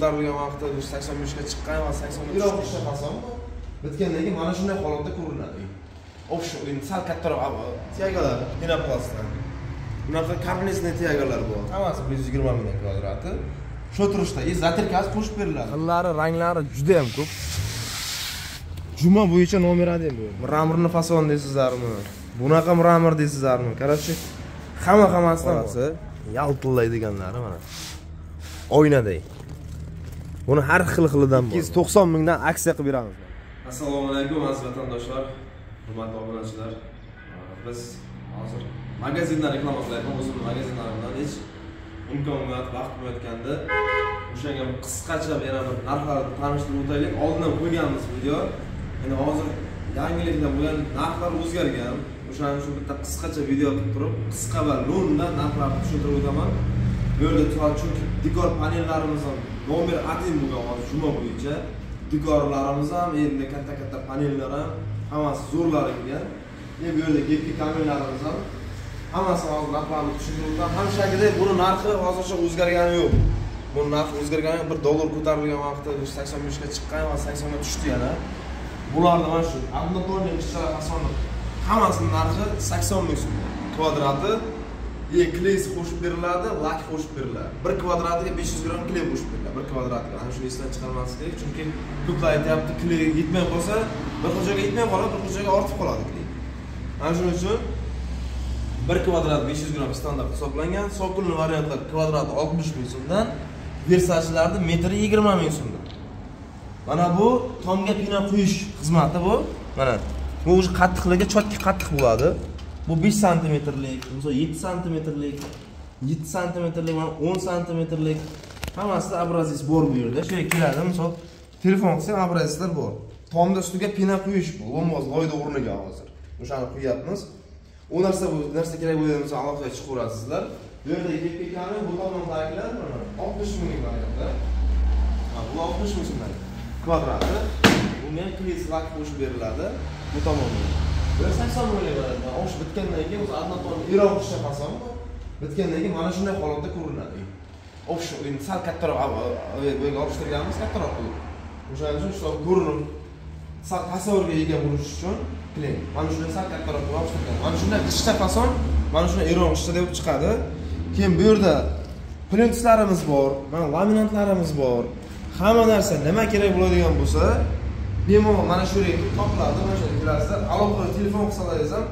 ko'tarilgan vaqtda 85 ga chiqqan va 80 ga Iroq ishlamasam bitgandan keyin mana shunday holatda ko'rinadi. O'sha endi sal kattaroq tiagalar, pinoplastdan. Bunaqa karnizli tiagalar bor. Hammasi 120 ming kvadrati. Shu turishda zatirkasi qo'shib beriladi. Xillari, ranglari juda ham ko'p. Juma bo'yicha nomerada ham bor. Mramorni fason deysizlarmi? Bunaqa mramor deysizlarmi? Qarashchi, hammasidan bor. Yaltillaydiganlari mana. Oynaday. Buni har xil-xilidan bor. 290 mingdan aksiya qilib beramiz. Assalomu alaykum aziz vatandoshlar, hurmatli obunachilar. Biz hozir magazindan reklama qilyapmiz. O'zim magazinlarimdan hech imkoniyat vaqt bo'lmayotganda o'shanga qisqacha yana bir narxlarni tanishtirib o'taylik. Oldindan qo'yganmiz video. Endi hozir yangiliklar bo'lgan, narxlar o'zgargan. O'shaning uchun bitta qisqacha video qilib turib, qisqa va lo'nda narxlarni tushuntirib o'taman. Bu yerda chunki dekor panellarimiz ham nomer 1 bo'lgan hozir juma bo'yicha. Dekorlarimiz ham, endi katta panellar ham hammasi zo'rlarilgan. Bu yerda gepki kamerlarimiz ham hammasi hozir narxlarni tushuntirib, hamshagidek buni narxi hozircha o'zgargani yo'q. Buni narxi o'zgargani yo'q. $1 ko'tarilgan vaqtda 85 ga chiqqan va 80 ga tushdi yana. Bularni mana shu однотонный ishchilar asoni hammasining narxi 80 ming so'm. Kvadrati kleysi qo'shib beriladi, lak qo'shib beriladi. 1 kvadratiga 500 gram kley qo'shib beriladi. 1 kvadratiga. Ana shuni esdan chiqarmaslik kerak, chunki ko'plar aytayapti, kley yetmay qolsa, bir xo'jaga yetmay qoladi, bir xo'jaga ortib qoladi kley. Ana shuning uchun 1 kvadrat 500 gram standart hisoblangan. Sokinli variantlar kvadrat 60 ming so'mdan, versachilarda metri 20 ming so'mdan. Mana bu tomga pina quyish xizmati bu. Mana bu o'zi qattiqligi chotki qattiq bo'ladi. Bu 5 santimetrlik, misol 7 santimetrlik, 7 santimetrlik, mana 10 santimetrlik hammasida abrazis bor bu yerda. Shu keladi, misol telefon qilsam abrazislar bor. Tomda ustiga pina quyish bu, lo'mboz loyda o'rniga hozir. O'shani quyapmiz. U narsa kerak bo'lgan bo'lsa alohida chiqaverasizlar. Bu yerda yepkani bu tomondagilar mana 60 ming variantda. Bu 60 ming so'mdan kvadrati. Bunga kleyslak qo'shib beriladi. Bu tomonga. 80 ming bo'ladi. O'sha bitgandan keyin o'zi однотонный Iroq ishlasam, bitgandan keyin mana shunday holatda ko'rinadi. O'sha endi sal kattaroq bo'lib olishtirganmiz, kattaroq qilib. O'shaning uchun shu ko'rinib sal tasavvurga ega bo'lish uchun kley. Mana shunday sal kattaroq qilib olishtirgan. Mana shunday qishcha fason, mana shunday Iroq ishcha deb chiqadi. Keyin bu yerda plyontslarimiz bor, mana laminatlarimiz bor. Hamma narsa nima kerak bo'ladigan bo'lsa, bemalol mana shu yerga topiladi, mana shu yerda alohida telefon qilsangiz ham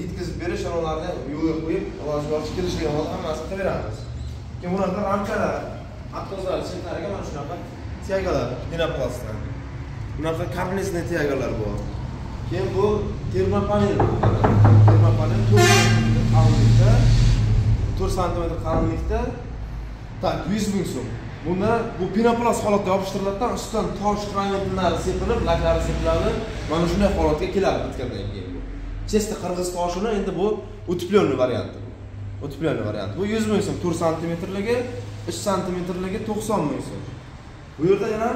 yetkazib berish sharoitlarini yo'lga qo'yib, iloji boricha kelishgan holda hammasini qilib beramiz. Keyin bunaqa ramkalar, avtozlar chetlariga mana shunaqa tiagalar, pinoplastdan. Bunaqa karnizli tiagalar bor. Keyin bu termopanel. Termopanel 4 cm qalinlikda. Tak 100 ming so'm. Bunda bu pinoplast holatda yopishtiriladi, ustidan tosh granitlar sepilib, laklari sepiladi. Mana shunday holatga keladi bitgandan keyin. Chesta qirg'iz toshini endi bu uteplenniy varianti. Uteplenniy varianti. Bu 100 ming so'm, 4 cm-ligi, 3 cm-ligi 90 ming so'm. Bu yerda yana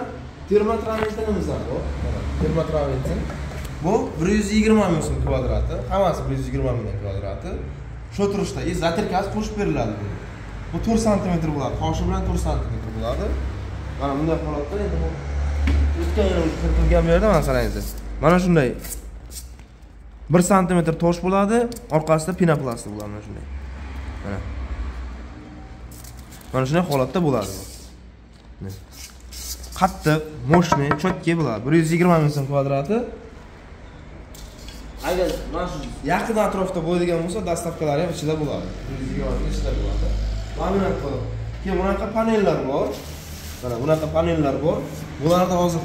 termotraventinimiz bor. Termotraventin. Bu 120 ming so'm kvadrati. Hammasi 120 ming kvadrati. Shu turishda zatirkasi qo'shib beriladi. Bu 4 cm bo'ladi. Toshi bilan 4 cm bo'ladi. Mana bunday holatda endi bu o'tgan yil kirtilgan bu yerda masalangiz. Mana shunday 1 cm tosh bo'ladi, orqasida pinoplast bo'ladi mana shunday. Mana shunday holatda bo'ladi bu. Qattiq, moshni, chotki bo'ladi. 120 ming so'm kvadrati. Agar mana shu yaqin atrofda bo'ladigan bo'lsa, dastavkalari ham ichida bo'ladi. 120 ming ichida bo'ladi. Laminat qilib. Keyin bunaqa panellar bor. Mana bunaqa panellar bor. Bularda hozir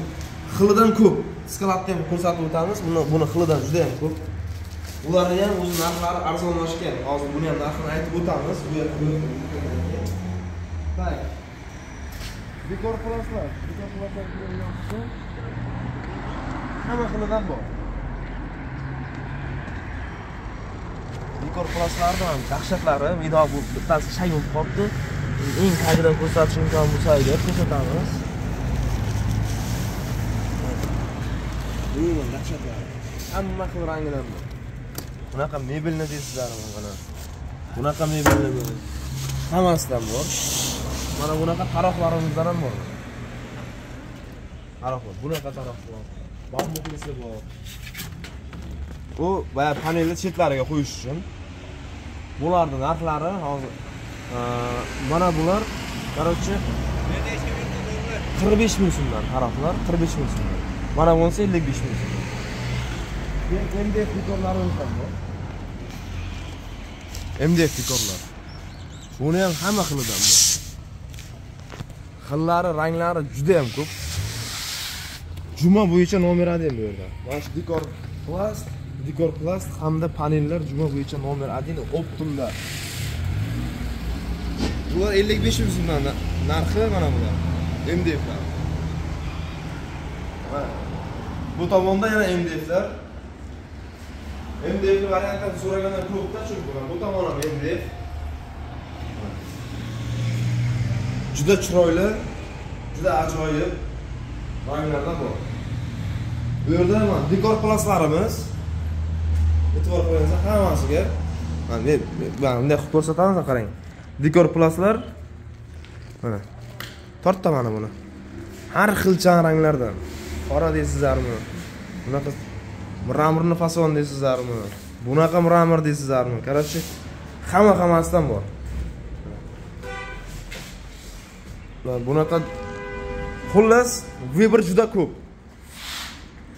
xilidan ko'p. Skalatda ham ko'rsatib o'tamiz. Buni xilidan juda ham ko'p. Ularning ham o'z narxlari arzonlashgan. Hozir buni ham narxini aytib o'tamiz. Bu yerda. Tak. Dekor plaslar. Dekor plaslar ko'ryapsiz. Hamma xilidan bor. Dekor plaslardan ham dahshatlari, video bu bittasi shay bo'lib qoldi. Eng tagidan ko'rsatish imkon bo'lsa agar ko'rsatamiz. Bu dahshatlar. Hamma xil rangidan bor. Bunaqa mebelni deysizlarmi mana? Bunaqa mebelni bor. Hammasidan bor. Mana bunaqa taroqlarimizdan ham bor. taroqlar. Bunaqa taroq bor. Bambuklisi bor. Bu baya panelni chetlariga qo'yish uchun. Bularning narxlari hozir mana bular, короче, 45 ming so'mdan taroqlar, 45 ming so'mdan. Mana bunisi 55 ming so'm. MDF dekorlarimiz ham bor. MDF dekorlar. Buni ham hamma xilidan bor. Xillari, ranglari juda ham ko'p. Juma bo'yicha nomer один bu yerda. Mana shu dekor plast hamda panellar juma bo'yicha nomer 1 optimda. Bular 55 ming so'mdan narxi mana bular. MDFlar. Bu tomonda yana MDFlar. MDF variantini so'raganlar ko'pda, chunki bu tomon ham MDF. Juda chiroyli, juda ajoyib ranglardan bor. Bu yerda mana dekor plastlarimiz. E'tibor qo'yinglar hammasiga. Mana bunday qilib ko'rsatamiz, qarang. Dekor plastlar. Mana. Tortda mana buni. Har xilchan ranglardan. Qora deysizlarmi? Bunaqa mramorni fason deysizlarmi? Bunaqa mramor deysizlarmi? Короче, hammasidan bor. Bunaqa xullas Weber juda ko'p.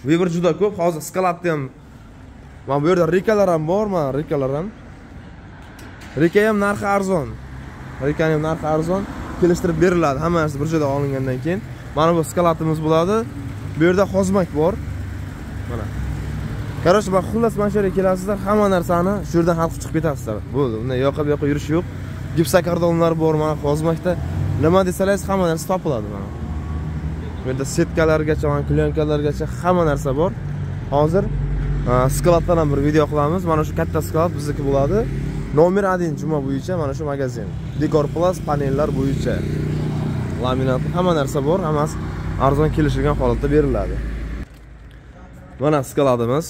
Weber juda ko'p. Hozir skalatda ham mana bu yerda rekalar ham bor, mana rekalar ham. Reka ham narxi arzon. Rekaning ham narxi arzon. Kelishtirib beriladi hammasi bir joyda olingandan keyin. Mana bu skalatimiz bo'ladi. Bu yerda hozmak bor. Mana. Короче, bak xullas mana shu yerga kelasizlar, hamma narsani shu yerdan hal qilib chiqib ketasizlar. Bo'ldi. Bunday yoqqa bu yoqqa yurish yo'q. Gipsokardonlar bor, mana hozmakda nima desangiz hamma narsa topiladi mana. Bu yerda setkalargacha, mana klyankalargacha hamma narsa bor. Hozir skalatdan ham bir video qilamiz. Mana shu katta skalat bizniki bo'ladi. Nomer 1 juma bo'yicha mana shu magazin. Dekor plus panellar bo'yicha. Laminat hamma narsa bor, hammasi arzon kelishilgan holatda beriladi. Mana skaladimiz.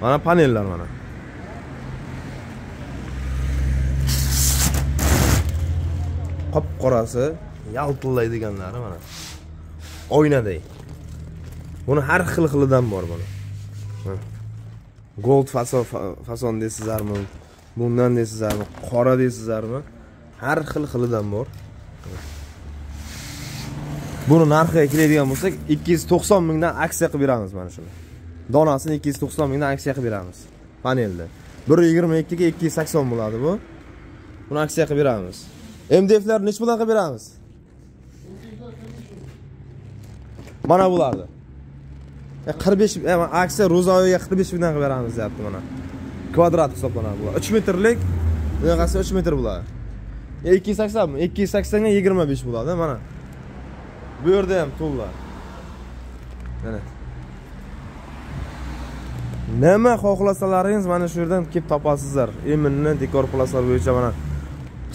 Mana panellar mana. Qop-qorasi, yaltillaydiganlari mana. Oynaday. Buni har xil-xilidan bor buni. Gold fason deysizlarmi? Bundan deysizlarmi? Qora deysizlarmi? Har xil-xilidan bor. Buni narxiga keladigan bo'lsak, 290 mingdan aksiya qilib beramiz mana shuni. Donasini 290 mingdan aksiya qilib beramiz. Panelda. 122 ga 280 bo'ladi bu. Buni aksiya qilib beramiz. MDF'lar nech puldan qilib beramiz? Mana bulardi. 45 aksiya ro'zoyiga 45 mingdan qilib beramiz deyapti mana. Kvadrat hisoblanadi bu. 3 metrlik, bunaqasi 3 metr bo'ladi. 280 mi? 280 ga 25 bo'ladi mana. Bu yerda ham to'llar. Mana. Nima xohlasalaringiz mana shu yerdan kelib topasizlar. Eminni dekor plastlar bo'yicha mana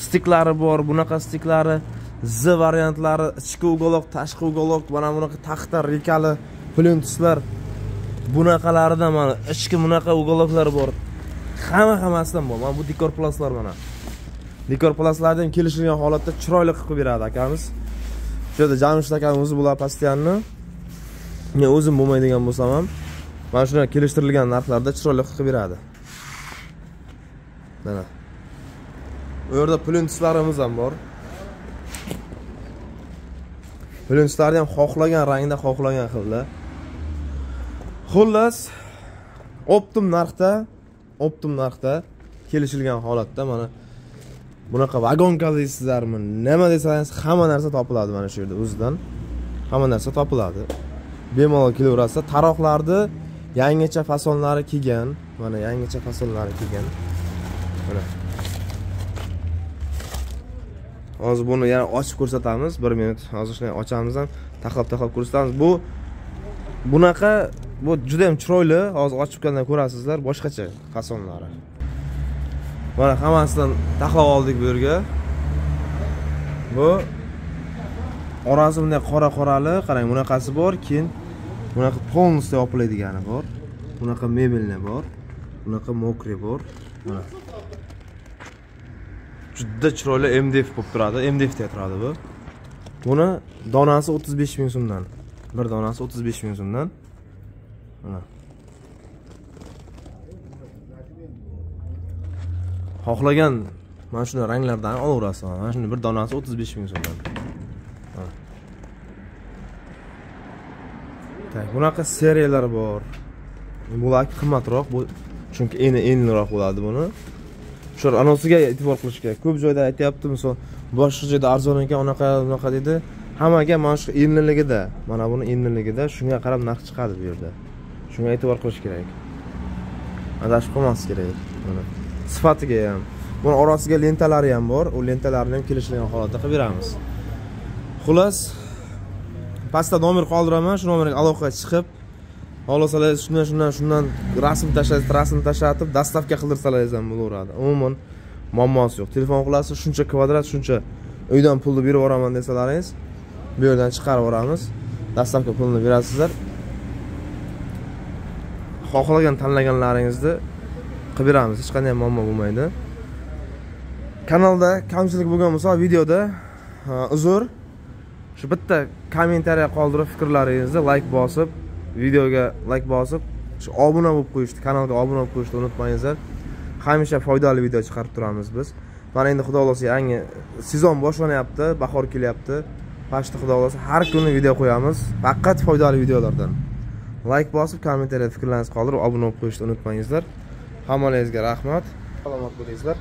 stiklari bor, bunaqa stiklari, Z variantlari, ichki uyg'oq, tashqi uyg'oq, mana bunaqa taxta rekali plyontuslar. Bunaqalaridan mana ichki bunaqa uyg'oqlar bor. Hammasidan bor. Mana bu dekor plastlar mana. Dekor plastlardan kelishilgan holatda chiroyli qilib beradi akamiz. Shu yerda Jamshid akamiz o'zi bular pastiyanni. Men o'zim bo'lmaydigan bo'lsam ham mana shunday kelishtirilgan narxlarda chiroyli qilib beradi. Mana. Bu yerda plyontuslarimiz ham bor. Plyontuslarni ham xohlagan rangda, xohlagan xilda. Xullas, optim narxda kelishilgan holatda mana bunaqa vagonka deysizlarmi? Nima desangiz hamma narsa topiladi mana shu yerda o'zidan. Hamma narsa topiladi. Bemalol kelaverasiz. Taroqlarni yangicha fasonlari kelgan. Mana yangicha fasonlari kelgan. Mana. Hozir buni yana ochib ko'rsatamiz. 1 minut. Hozir shunday ochamiz ham, taxlab ko'rsatamiz. Bunaqa bu juda ham chiroyli. Hozir ochib ko'rgandan ko'rasizlar, boshqacha fasonlari. Mana hammasidan taxlab oldik bu yerga. Bu orasi bunday qora-qorali, qarang, bunaqasi bor, keyin bunaqa polностью yopiladigan bor. Bunaqa mebelni bor. Bunaqa mokri bor. Mana. Juda chiroyli MDF bo'lib turadi. MDF da turadi bu. Buni donasi 35 ming so'mdan. Bir donasi 35 ming so'mdan. Mana. Xohlagan mana shunday ranglardan olaverasiz. Mana shuni bir donasi 35 ming so'mdan. Tak, bunaqa seriyalar bor. Bular qimmatroq, bu chunki enliroq bo'ladi buni. Shu anonsiga e'tibor qilish kerak. Ko'p joyda aytayapti, misol boshqa joyda arzon ekan, unaqa dedi. Hammaga mana shu enliligida, mana buni enliligida shunga qarab narx chiqadi bu yerda. Shunga e'tibor qilish kerak. Adashib qolmaslik kerak. Mana sifatiga ham. Buni orasiga lentalari ham bor. U lentalarni ham kelishilgan holatda qilib beramiz. Xullas, pastda nomer qoldiraman, shu nomerga aloqaga chiqib, xohlasangiz shundan rasm tashlatib, dastavka qildirsangiz ham bo'laveradi. Umuman muammosi yo'q. Telefon qilasiz, shuncha kvadrat, shuncha uydan pulni berib yuboraman desalaringiz, bu yerdan chiqarib yuboramiz. Dastavka pulini berasizlar. Xohlagan tanlaganlaringizni qilib beramiz. Hech qanday muammo bo'lmaydi. Kanalda kamchilik bo'lgan bo'lsa, videoda uzr. Shu bitta kommentariya qoldirib, fikrlaringizni like bosib, videoga like bosib, shu obuna bo'lib qo'yishni, kanalga obuna bo'lib qo'yishni unutmangizlar. Hamisha foydali video chiqarib turamiz biz. Mana endi xudo xolasa yangi sezon boshlanyapti, bahor kelyapti. Pashta xudo xolasa har kuni video qo'yamiz, faqat foydali videolardan. Like bosib, kommentariyada fikrlaringizni qoldirib, obuna bo'lib qo'yishni unutmangizlar. Hammalaringizga rahmat. Salomat bo'lingizlar.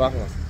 Rahmat.